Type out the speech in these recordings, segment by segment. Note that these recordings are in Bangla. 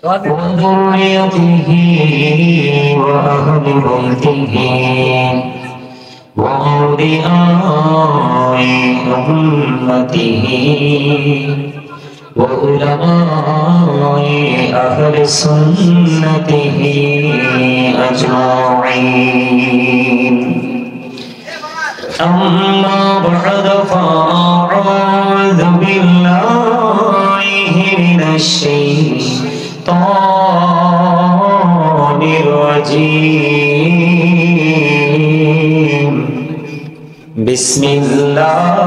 وذريته وأهل بيته وأولياء أمته وعلماء أهل سنته أجمعين أما بعد فأعوذ بالله من الشيطان الرجيم بسم الله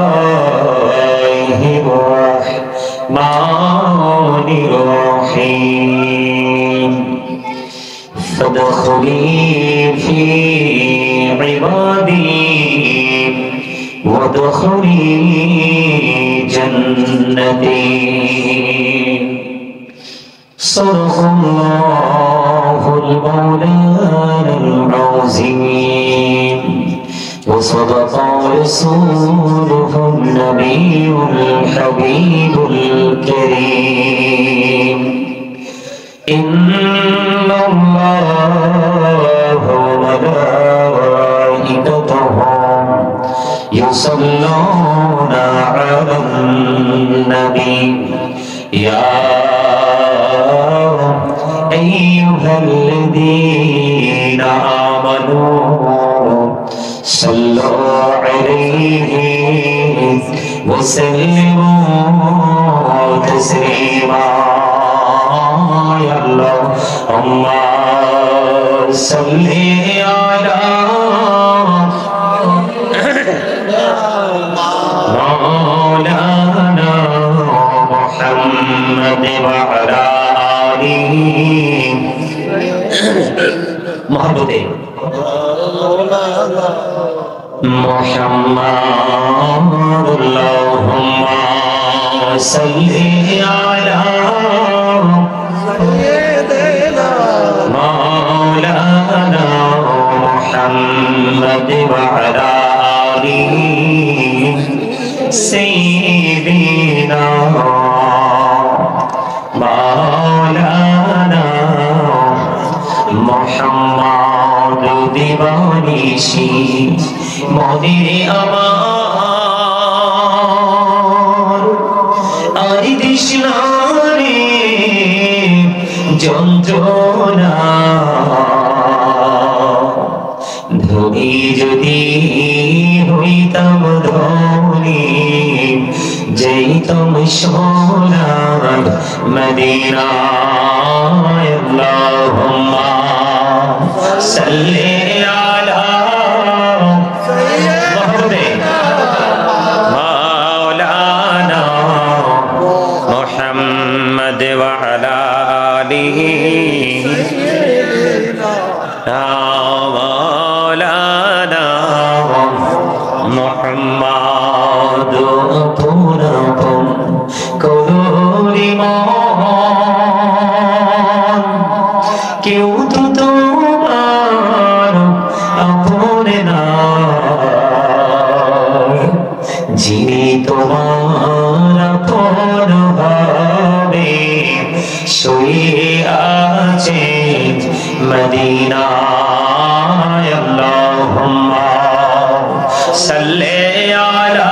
الرحمن الرحيم فادخلي في عبادي وادخلي جنتي صدق الله المولانا العظيم وصدق رسوله النبي الحبيب الكريم إن الله وملائكته يصلون على النبي يا أيها الذين آمنوا صلوا عليه وسلموا تسليما يا اللهم صل على مولانا محمد وعلى آله محمد محمد اللهم صل على سيدنا مولانا محمد وعلى آله سيدنا مولانا محمد দিবানিশি মনে আমার আর তৃষ্ণারে যন্ত্রণা ধনী যদি হইতাম ধনী যেতাম সোনার মদিনায় আল্লাহুম্মা সাল্লি আলা মাওলানা মুহাম্মদ ওয়া আলা আলিহি মাওলানা মুহাম্মদ পুরাতন করুণী মন কেউ তো তোমার আপন না যিনি তোমার আপন ভাবে শুয়ে আছে মদিনায় আল্লাহুম্মা সাল্লি আলা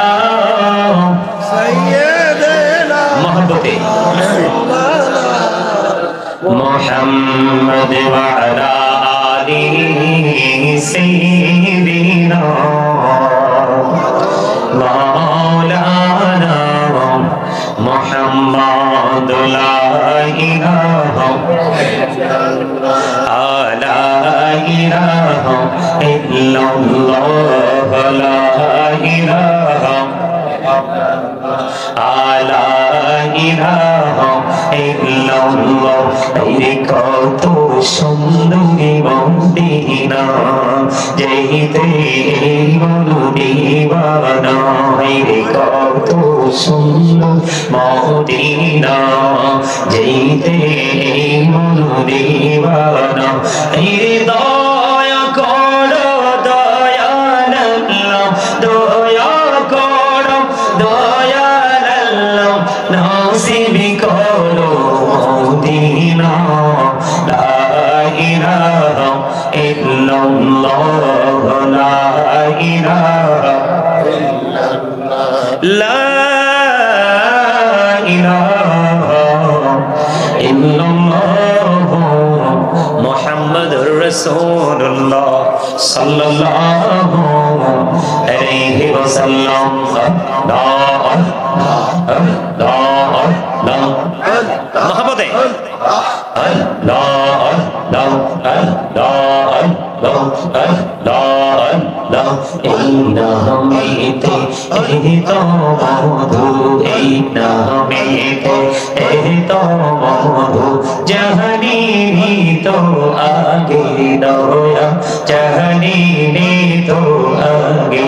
সাইয়্যিদিনা মুহাম্মদে محمد وعلى آله سيدنا مولانا محمد لا إله إلا الله لا إله ইল্লাল্লাহ রে কত সুন্দরী মদিনা যেতে বলো দিওয়ানা রে কত সুন্দর মদিনা যেতে বলো দিওয়ানা রে দয়া করো দয়াল আল্লাহ দয়া করো দয়াল আল্লাহ নসিব করো ইল্লাল্লাহ মুহাম্মাদুর রাসূলুল্লাহ সাল্লাল্লাহু আলাইহি ওয়াসাল্লাম। মহব্বতে এই নামেতে এই তো মধু, এই নামেতে এই তো মধু, জাহানি তো আগে দয়া, জাহানি তো আগে।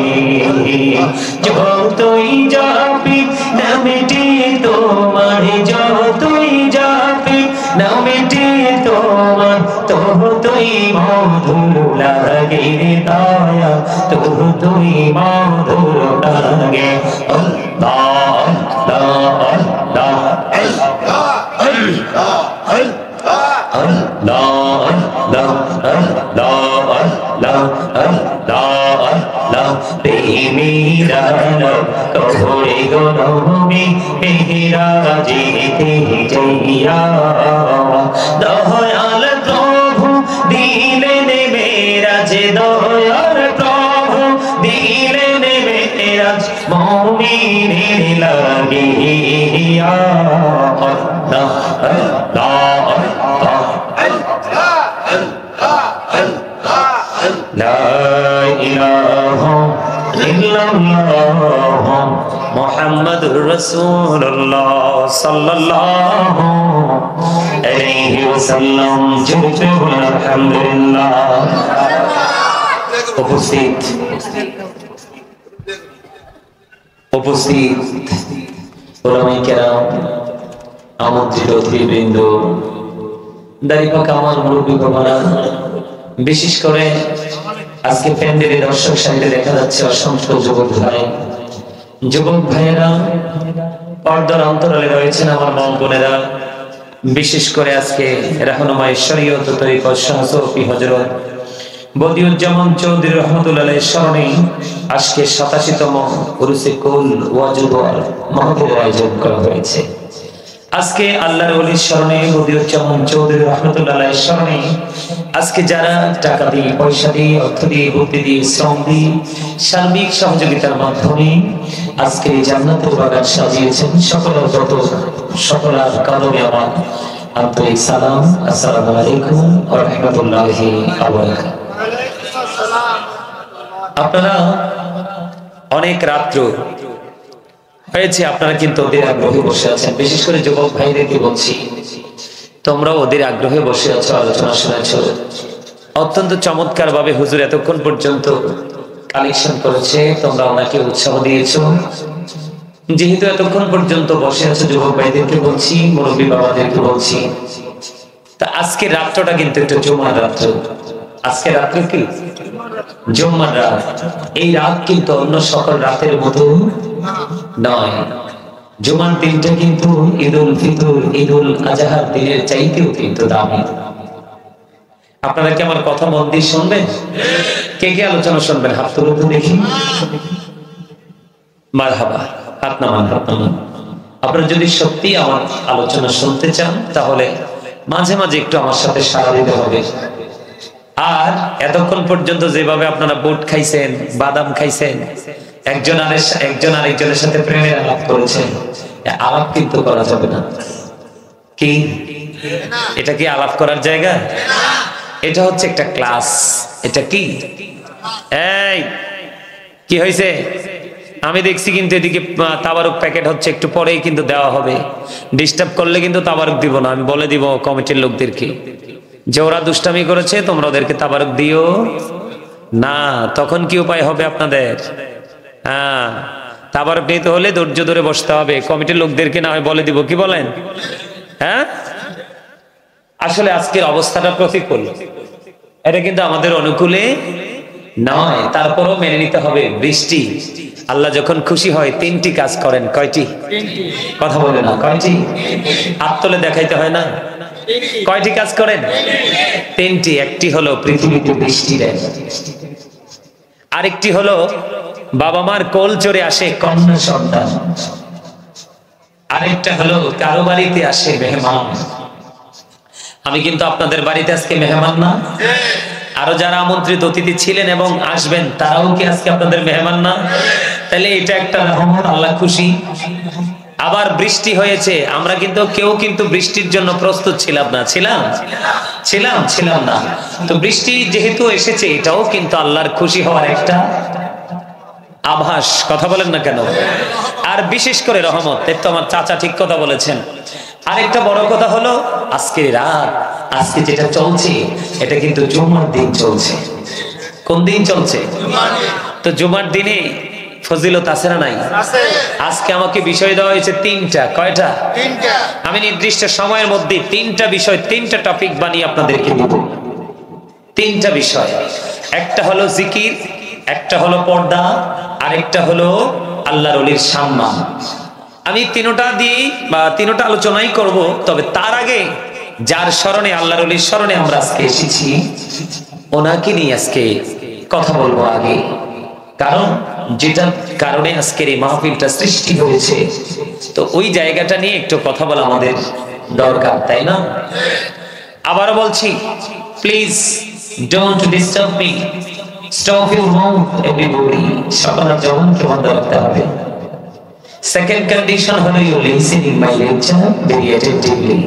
যতই যাবি নামেটি তোমার, যতই যাবি নামেটি তোমার, ততই মধুর লাগে দয়া, ততই মধুর লাগে। আল্লাহ আল্লাহ আল্লাহ দয়াল প্রভু দিলেন মেরাজ, দয়াল প্রভু দিলেন মেরাজ, মুমিনের লাগিয়া। আল্লাহ আল্লাহ লা ইলাহা ইল্লাল্লাহ মুহাম্মাদুর রাসূলুল্লাহ সাল্লাল্লাহু আলাইহি ওয়াসাল্লাম। আলহামদুলিল্লাহ। উপস্থিত ওলামায়ে কেরাম, আমন্ত্রিত অতিথিবৃন্দ, দাড়িপাকা আমার মুরব্বী বাবারা, বিশেষ করে আজকে প্যান্ডেলে দর্শক সারিতে দেখা যাচ্ছে অসংখ্য যুবক ভাই, যুবক ভাইয়েরা, পর্দার অন্তরালে রয়েছেন আমার মা বোনেরা। বিশেষ করে আজকে রাহনুমায়ে শরীয়ত তরিকত শাহ সূফী হযরত বদিউজ্জামান চৌধুরী রাহমাতুল্লাহ আলাইহির স্মরণে আজকে 87তম উরুসে কুল ওয়াজুবর মাহফিলের আয়োজন করা হয়েছে। আজকে আল্লাহর ওলির স্মরণে, বদিউজ্জামান চৌধুরী রাহমাতুল্লাহ আলাইহির স্মরণে আজকে যারা টাকা দিয়ে, পয়সা দিয়ে, অর্থ দিয়ে, বুদ্ধি দিয়ে, শ্রম দিয়ে, সার্বিক সহযোগিতার মাধ্যমে আজকে জান্নাতের বাগান সাজিয়েছেন, সকলের কদমে আমার আন্তরিক সালাম। আসসালামু আলাইকুম ওয়া রাহমাতুল্লাহি ওয়া বারাকাতুহু। আপনারা অনেক রাত্র হয়েছে, আপনারা কিন্তু ওদের আগ্রহে বসে আছেন। বিশেষ করে যুবক ভাইদেরকে বলছি, তোমরা ওদের আগ্রহে বসে আছো, আলোচনা শুনেছো। অত্যন্ত চমৎকার ভাবে হুজুর এতক্ষণ পর্যন্ত কালেকশন করেছে, তোমরা ওনাকে উৎসাহ দিয়েছো। যেহেতু এতক্ষণ পর্যন্ত বসে আছো, যুবক ভাইদেরকে বলছি, মুরব্বী বাবাদেরকে বলছি, তা আজকে রাত্রটা কিন্তু একটা জুমার রাত্র। আজকে রাত্র কি জুমার রাত। এই রাত কিন্তু অন্য সকল রাতের মতো নয়। জুমার দিনটা কিন্তু ঈদুল ফিতর, ঈদুল আজহার দিনের চাইতেও কিন্তু দামি। আপনারা কি আমার কথা মন দিয়ে শুনবেন? কে কে আলোচনা শুনবেন? হাত তুলে তো দেখি। মারহাবা, হাত নামান, হাত নামান। আপনারা যদি সত্যি আমার আলোচনা শুনতে চান, তাহলে মাঝে মাঝে একটু আমার সাথে সাড়া দিতে হবে। আর এতক্ষণ পর্যন্ত যেভাবে আপনারা বুট খাইছেন, বাদাম খাইছেন, একজন আরেকজনের সাথে প্রেমের আলাপ করেছেন, আলাপ কিন্তু করা যাবে না। কি এটা কি আলাপ করার জায়গা? এটা হচ্ছে একটা ক্লাস। এটা কি এই কি হয়েছে? আমি দেখছি কিন্তু এদিকে তাবারুক প্যাকেট হচ্ছে, একটু পরেই কিন্তু দেওয়া হবে। ডিস্টার্ব করলে কিন্তু তাবারুক দিব না, আমি বলে দিব কমিটির লোকদেরকে যে ওরা দুষ্টামি করেছে, তোমরা ওদেরকে তাবারুক দিও না। তখন কি উপায় হবে আপনাদের? হ্যাঁ, তাবারুক নিতে হলে ধৈর্য ধরে বসতে হবে। কমিটির লোকদেরকে না হয় বলে দিব, কি বলেন? হ্যাঁ, আসলে আজকের অবস্থাটা প্রতিকূল, এটা কিন্তু আমাদের অনুকূলে নয়। তারপরও মেনে নিতে হবে। বৃষ্টি, আল্লাহ যখন খুশি হয় 3টি কাজ করেন। কয়টি? কথা বলে না, কয়টি? হাত তুলে দেখাইতে হয় না? কয়টি কাজ করেন? 3টি। একটি হলো পৃথিবীতে বৃষ্টি দেন, আরেকটি হলো বাবা মার কোল চড়ে আসে কন্যা সন্তান, আরেকটা হলো কারো বাড়িতে আসে মেহমান। আমি কিন্তু আপনাদের বাড়িতে আজকে মেহমান না? আরো যারা আমন্ত্রিত অতিথি ছিলেন এবং আসবেন তারাও কি আজকে আপনাদের মেহমান না? তাহলে এটা একটা রহমত, আল্লাহ খুশি। আবার বৃষ্টি হয়েছে, আমরা কিন্তু কেউ কিন্তু বৃষ্টির জন্য প্রস্তুত ছিলাম না। ছিলাম না। তো বৃষ্টি যেহেতু এসেছে, এটাও কিন্তু আল্লাহর খুশি হওয়ার একটা আভাস। কথা বলেন না কেন? আর বিশেষ করে রহমত, এর তো আমার চাচা ঠিক কথা বলেছেন। আরেকটা বড় কথা হলো, আজকে রাত, আজকে যেটা চলছে এটা কিন্তু জুমার দিন চলছে। কোন দিন চলছে? তো জুমার দিনে ফজিলত আছে না নাই? আজকে আমাকে বিষয় দেওয়া হয়েছে তিনটা। কয়টা? আমি নির্দিষ্ট সময়ের মধ্যে তিনটা বিষয়, তিনটা টপিক বানিয়ে আপনাদেরকে দিব। তিনটা বিষয়, একটা হলো জিকির, একটা হলো পর্দা, আরেকটা হলো আল্লাহর ওলির সম্মান। আমি তিনটা দিয়ে বা তিনটা আলোচনাই করব। তবে তার আগে যার স্মরণে, আল্লাহর ওলির স্মরণে আমরা আজকে এসেছি, ওনাকে নিয়ে আজকে কথা বলবো আগে। কারণ যেটা কারণে আজকের এই মাহফিলটা সৃষ্টি হয়েছে, তো ওই জায়গাটা নিয়ে একটু কথা বলা আমাদের দরকার, তাই না? আবারও বলছি, please don't disturb me, stop your mouth everybody. সকলের জবানকে বন্ধ রাখতে হবে। সেকেন্ড কন্ডিশন হলো you listening my lecture very attentively.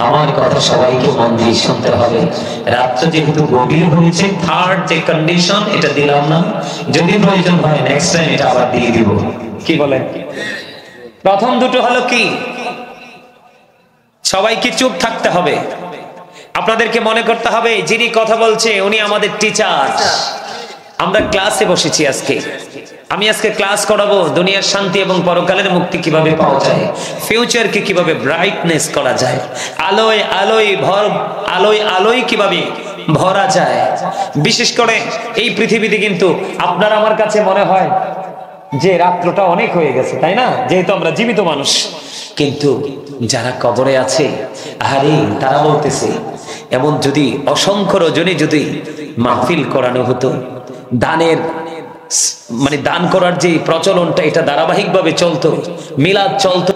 আমার কথা সবাইকে মন দিয়ে শুনতে হবে। রাত্র যেহেতু গভীর হয়েছে, থার্ড যে কন্ডিশন এটা দিলাম না, যদি প্রয়োজন হয় নেক্সট টাইম এটা আবার দিয়ে দিব। কি বলেন? প্রথম দুটো হলো কি, সবাইকে চুপ থাকতে হবে। আপনাদেরকে মনে করতে হবে যিনি কথা বলছে উনি আমাদের টিচার। আমরা ক্লাসে বসেছি আজকে। আমি আজকে ক্লাস করাবো দুনিয়ার শান্তি এবং পরকালের মুক্তি কিভাবে পাওয়া যায়, ফিউচারকে কিভাবে ব্রাইটনেস করা যায়, আলোয় আলোয় আলোয় কিভাবে ভরা যায়। বিশেষ করে এই পৃথিবীতে কিন্তু আপনার আমার কাছে মনে হয় যে রাত্রটা অনেক হয়ে গেছে, তাই না? যেহেতু আমরা জীবিত মানুষ। কিন্তু যারা কবরে আছে, আরে তারা বলতেছে, এমন যদি অসংখ্য রজনী যদি মাহফিল করানো হতো, দানের মানে দান করার যে প্রচলনটা এটা ধারাবাহিকভাবে চলতো, মিলাদ চলতো,